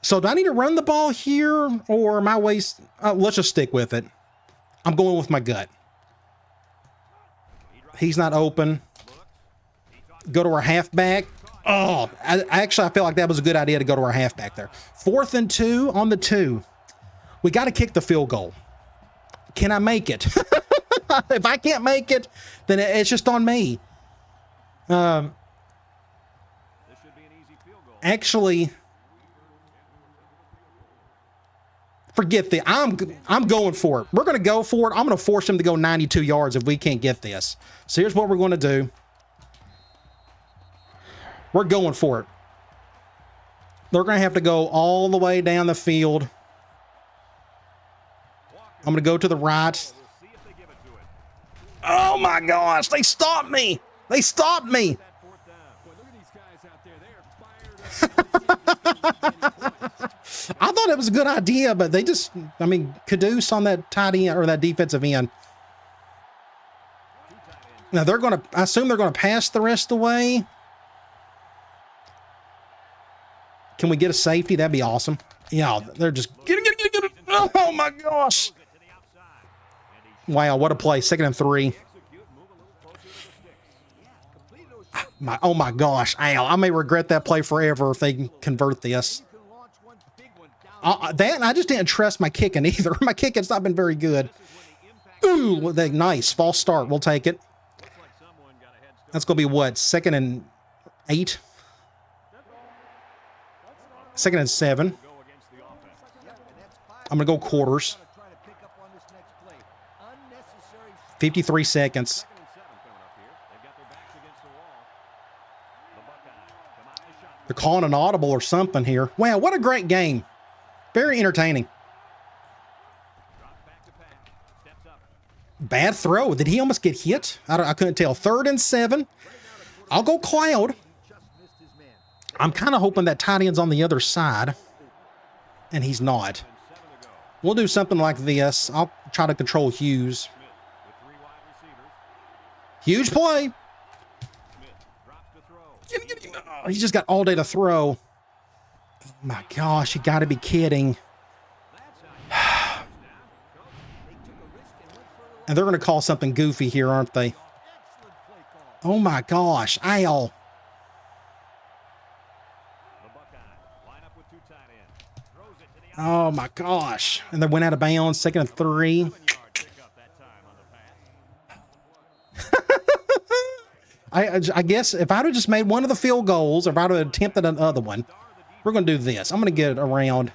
So do I need to run the ball here, or my waist? Let's just stick with it. I'm going with my gut. He's not open. Go to our halfback. Oh, I feel like that was a good idea to go to our halfback there. 4th and 2 on the 2. We got to kick the field goal. Can I make it? If I can't make it, then it's just on me. Actually, forget the. I'm going for it. We're going to go for it. I'm going to force him to go 92 yards if we can't get this. So here's what we're going to do. We're going for it. They're going to have to go all the way down the field. I'm going to go to the right. Oh my gosh, they stopped me. They stopped me. I thought it was a good idea, but they just, Caduce on that tight end or that defensive end. Now I assume they're going to pass the rest of the way. Can we get a safety? That'd be awesome. Yeah, they're just get it. Oh my gosh. Wow, what a play. 2nd and 3. Oh my gosh. Ow, I may regret that play forever if they can convert this. I just didn't trust my kicking either. My kicking's not been very good. Ooh, nice. False start. We'll take it. That's going to be what? 2nd and 8? 2nd and 7. I'm going to go quarters. 53 seconds. They're calling an audible or something here. Wow, what a great game. Very entertaining. Bad throw. Did he almost get hit? I couldn't tell. 3rd and 7. I'll go Cloud. I'm kind of hoping that tight end's on the other side. And he's not. We'll do something like this. I'll try to control Hughes. Huge play. Oh, he just got all day to throw. Oh my gosh, you got to be kidding. And they're going to call something goofy here, aren't they? Oh my gosh. Ow. Oh my gosh. And they went out of bounds. 2nd and 3. I guess if I'd have just made one of the field goals, or if I'd have attempted another one, we're going to do this. I'm going to get it around.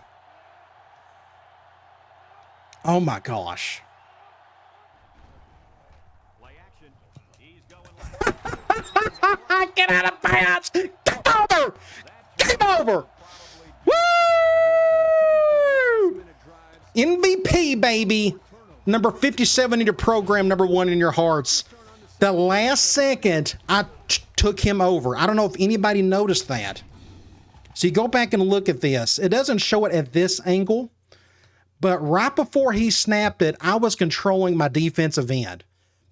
Oh my gosh. Get out of bounds. Get over. over. Woo! MVP, baby. Number 57 in your program, number 1 in your hearts. The last second, I took him over. I don't know if anybody noticed that. So you go back and look at this. It doesn't show it at this angle, but right before he snapped it, I was controlling my defensive end.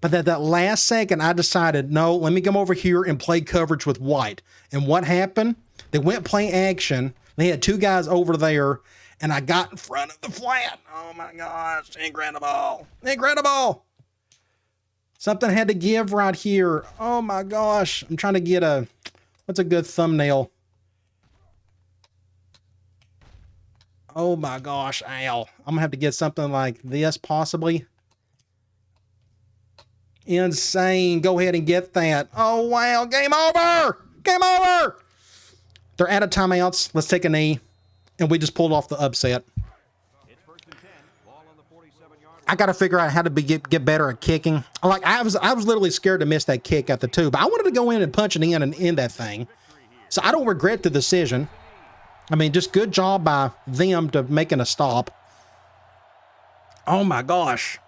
But at that last second, I decided, no, let me come over here and play coverage with White. And what happened? They went play action. They had 2 guys over there, and I got in front of the flat. Oh, my gosh. Incredible. Incredible. Something had to give right here. Oh, my gosh. I'm trying to get what's a good thumbnail? Oh, my gosh. Ow. I'm going to have to get something like this, possibly. Insane. Go ahead and get that. Oh, wow. Game over. Game over. They're out of timeouts. Let's take a knee. And we just pulled off the upset. I got to figure out how to get better at kicking. Like, I was literally scared to miss that kick at the 2, but I wanted to go in and punch it in and end that thing. So I don't regret the decision. I mean, just good job by them to making a stop. Oh, my gosh.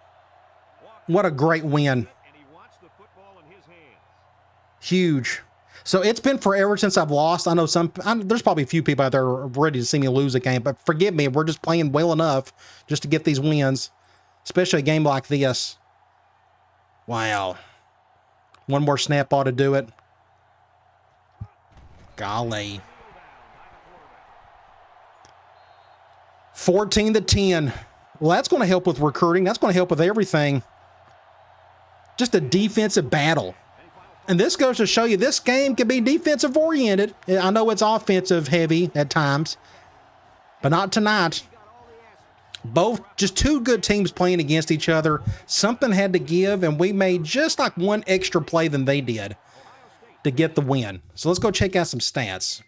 What a great win. Huge. So it's been forever since I've lost. I know there's probably a few people out there ready to see me lose a game, but forgive me. We're just playing well enough just to get these wins, especially a game like this. Wow. One more snap ought to do it. Golly. 14-10. Well, that's going to help with recruiting. That's going to help with everything. Just a defensive battle. And this goes to show you this game can be defensive oriented. I know it's offensive heavy at times, but not tonight. Both just 2 good teams playing against each other. Something had to give, and we made just like 1 extra play than they did to get the win. So let's go check out some stats.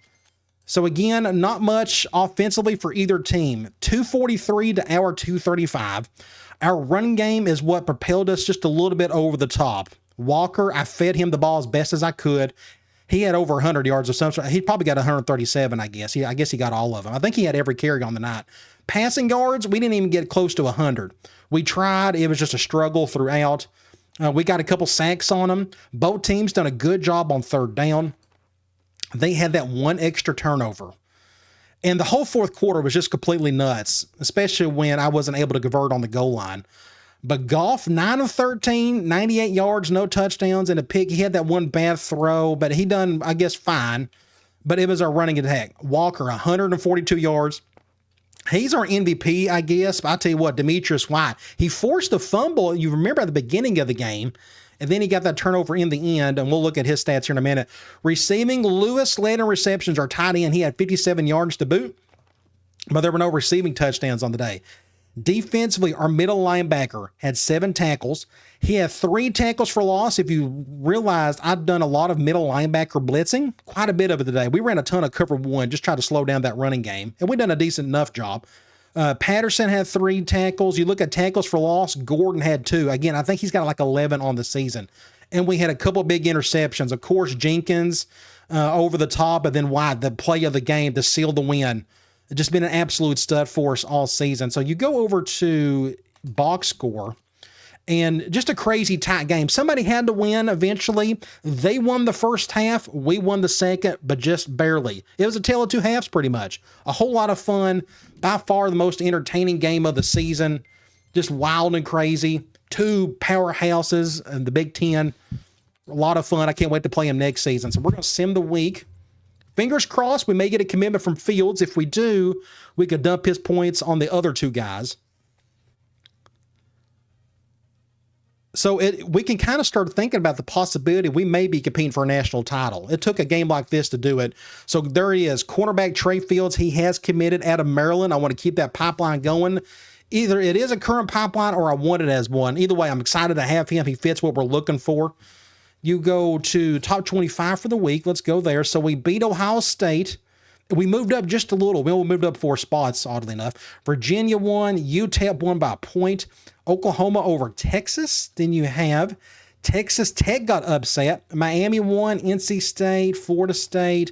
So again, not much offensively for either team. 243 to our 235. Our running game is what propelled us just a little bit over the top. Walker, I fed him the ball as best as I could. He had over 100 yards of some sort. He probably got 137, I guess. I guess he got all of them. I think he had every carry on the night. Passing yards, we didn't even get close to 100. We tried. It was just a struggle throughout. We got a couple sacks on them. Both teams done a good job on 3rd down. They had that 1 extra turnover. And the whole 4th quarter was just completely nuts, especially when I wasn't able to convert on the goal line. But Goff, 9 of 13, 98 yards, no touchdowns, and a pick. He had that 1 bad throw, but he done, I guess, fine. But it was our running attack. Walker, 142 yards. He's our MVP, I guess. But I'll tell you what, Demetrius White, he forced a fumble. You remember at the beginning of the game, and then he got that turnover in the end, and we'll look at his stats here in a minute. Receiving, Lewis led in receptions, our tight end. He had 57 yards to boot, but there were no receiving touchdowns on the day. Defensively, our middle linebacker had 7 tackles. He had 3 tackles for loss. If you realized, I've done a lot of middle linebacker blitzing, quite a bit of it today. We ran a ton of cover 1, just trying to slow down that running game, and we've done a decent enough job. Patterson had 3 tackles. You look at tackles for loss, Gordon had 2. Again, I think he's got like 11 on the season. And we had a couple big interceptions. Of course, Jenkins over the top, and then White, the play of the game to seal the win. Just been an absolute stud for us all season. So you go over to box score, and just a crazy tight game. Somebody had to win eventually. They won the first half. We won the second, but just barely. It was a tale of 2 halves pretty much. A whole lot of fun. By far the most entertaining game of the season. Just wild and crazy. 2 powerhouses in the Big Ten. A lot of fun. I can't wait to play them next season. So we're going to sim the week. Fingers crossed we may get a commitment from Fields. If we do, we could dump his points on the other 2 guys. So we can kind of start thinking about the possibility we may be competing for a national title. It took a game like this to do it. So there he is, cornerback Trey Fields. He has committed out of Maryland. I want to keep that pipeline going. Either it is a current pipeline or I want it as one. Either way, I'm excited to have him. He fits what we're looking for. You go to top 25 for the week. Let's go there. So we beat Ohio State. We moved up just a little. We moved up 4 spots, oddly enough. Virginia won. UTEP won by a point. Oklahoma over Texas. Then you have Texas Tech got upset. Miami won. NC State, Florida State,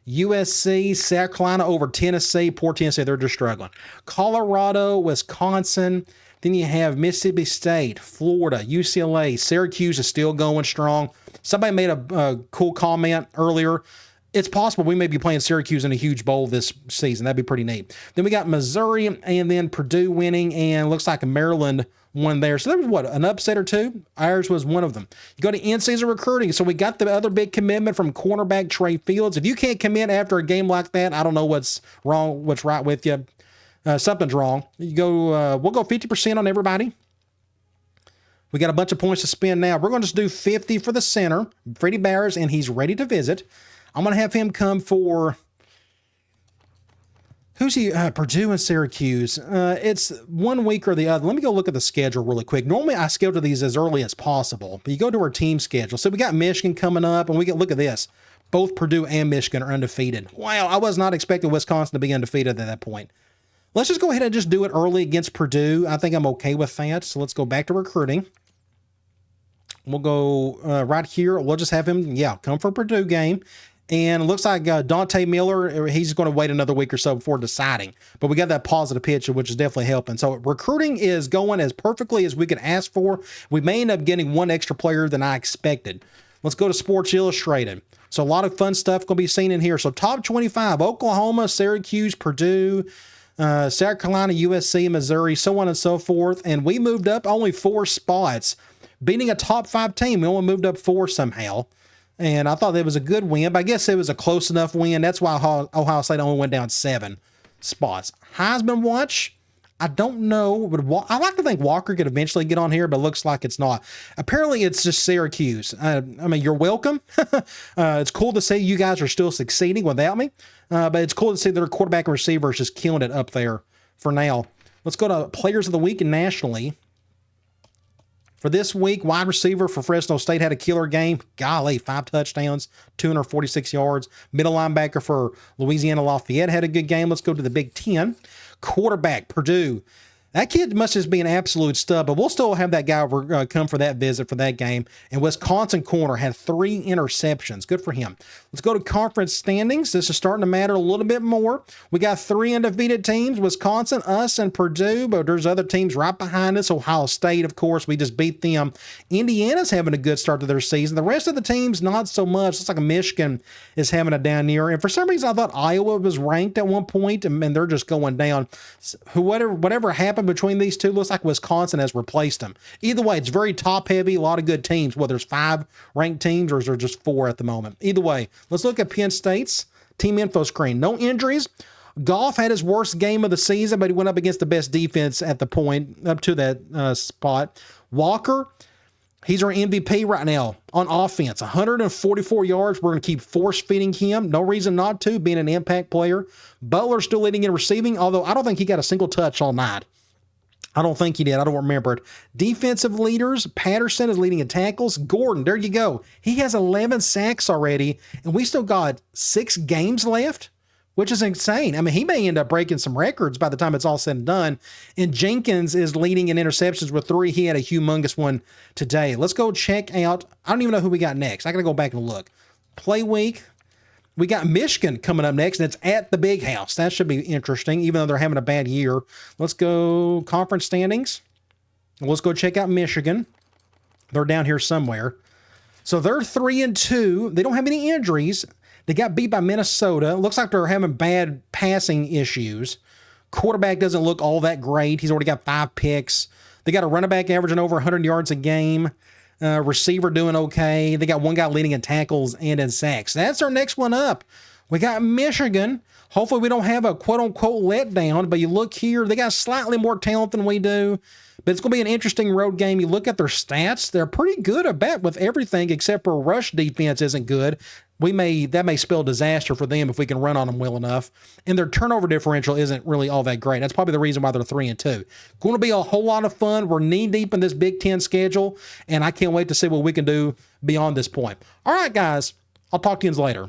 USC, South Carolina over Tennessee. Poor Tennessee, they're just struggling. Colorado, Wisconsin. Then you have Mississippi State, Florida, UCLA. Syracuse is still going strong. Somebody made a cool comment earlier. It's possible we may be playing Syracuse in a huge bowl this season. That'd be pretty neat. Then we got Missouri and then Purdue winning, and looks like Maryland won there. So there was, what, an upset or two? Ours was one of them. You go to in-season recruiting. So we got the other big commitment from cornerback Trey Fields. If you can't commit after a game like that, I don't know what's wrong, what's right with you. Something's wrong. You go. We'll go 50% on everybody. We got a bunch of points to spend now. We're going to just do 50 for the center, Freddie Bowers, and he's ready to visit. I'm going to have him come for, who's he? Purdue and Syracuse. It's 1 week or the other. Let me go look at the schedule really quick. Normally, I schedule these as early as possible, but you go to our team schedule. So we got Michigan coming up, and we get, look at this. Both Purdue and Michigan are undefeated. Wow, I was not expecting Wisconsin to be undefeated at that point. Let's just go ahead and just do it early against Purdue. I think I'm okay with that. So let's go back to recruiting. We'll go right here. We'll just have him, come for a Purdue game. And it looks like Dante Miller, he's going to wait another week or so before deciding. But we got that positive pitch, which is definitely helping. So recruiting is going as perfectly as we could ask for. We may end up getting one extra player than I expected. Let's go to Sports Illustrated. So a lot of fun stuff going to be seen in here. So top 25, Oklahoma, Syracuse, Purdue, South Carolina, USC, Missouri, so on and so forth. And we moved up only 4 spots, beating a top 5 team. We only moved up 4 somehow. And I thought that was a good win, but I guess it was a close enough win. That's why Ohio State only went down 7 spots. Heisman watch, I don't know, but I like to think Walker could eventually get on here, but it looks like it's not. Apparently, it's just Syracuse. I mean, you're welcome. It's cool to see you guys are still succeeding without me, but it's cool to see their quarterback and receiver is just killing it up there for now. Let's go to Players of the Week nationally. For this week, wide receiver for Fresno State had a killer game. Golly, 5 touchdowns, 246 yards. Middle linebacker for Louisiana Lafayette had a good game. Let's go to the Big Ten. Quarterback, Purdue. That kid must just be an absolute stud, but we'll still have that guy come for that visit for that game. And Wisconsin corner had 3 interceptions. Good for him. Let's go to conference standings. This is starting to matter a little bit more. We got 3 undefeated teams, Wisconsin, us, and Purdue, but there's other teams right behind us. Ohio State, of course, we just beat them. Indiana's having a good start to their season. The rest of the teams, not so much. Looks like Michigan is having a down year. And for some reason, I thought Iowa was ranked at one point, and they're just going down. Whatever happened between these two, looks like Wisconsin has replaced them. Either way, it's very top heavy, a lot of good teams, whether it's 5 ranked teams or is there just 4 at the moment. Either way, let's look at Penn State's team info screen. No injuries. Goff had his worst game of the season, but he went up against the best defense at the point, up to that spot. Walker, he's our MVP right now on offense. 144 yards. We're going to keep force-feeding him. No reason not to, being an impact player. Butler's still leading in receiving, although I don't think he got a single touch all night. I don't think he did. I don't remember it. Defensive leaders, Patterson is leading in tackles. Gordon, there you go. He has 11 sacks already, and we still got 6 games left, which is insane. I mean, he may end up breaking some records by the time it's all said and done. And Jenkins is leading in interceptions with 3. He had a humongous one today. Let's go check out. I don't even know who we got next. I got to go back and look. Play week. We got Michigan coming up next, and it's at the Big House. That should be interesting, even though they're having a bad year. Let's go conference standings. Let's go check out Michigan. They're down here somewhere. So they're 3-2. They don't have any injuries. They got beat by Minnesota. Looks like they're having bad passing issues. Quarterback doesn't look all that great. He's already got 5 picks. They got a running back averaging over 100 yards a game. Receiver doing okay. They got one guy leading in tackles and in sacks. That's our next one up. We got Michigan. Hopefully we don't have a quote-unquote letdown, but you look here, they got slightly more talent than we do. But it's going to be an interesting road game. You look at their stats, they're pretty good about with everything except for rush defense isn't good. That may spell disaster for them if we can run on them well enough. And their turnover differential isn't really all that great. That's probably the reason why they're 3-2. Going to be a whole lot of fun. We're knee-deep in this Big Ten schedule, and I can't wait to see what we can do beyond this point. All right, guys. I'll talk to you later.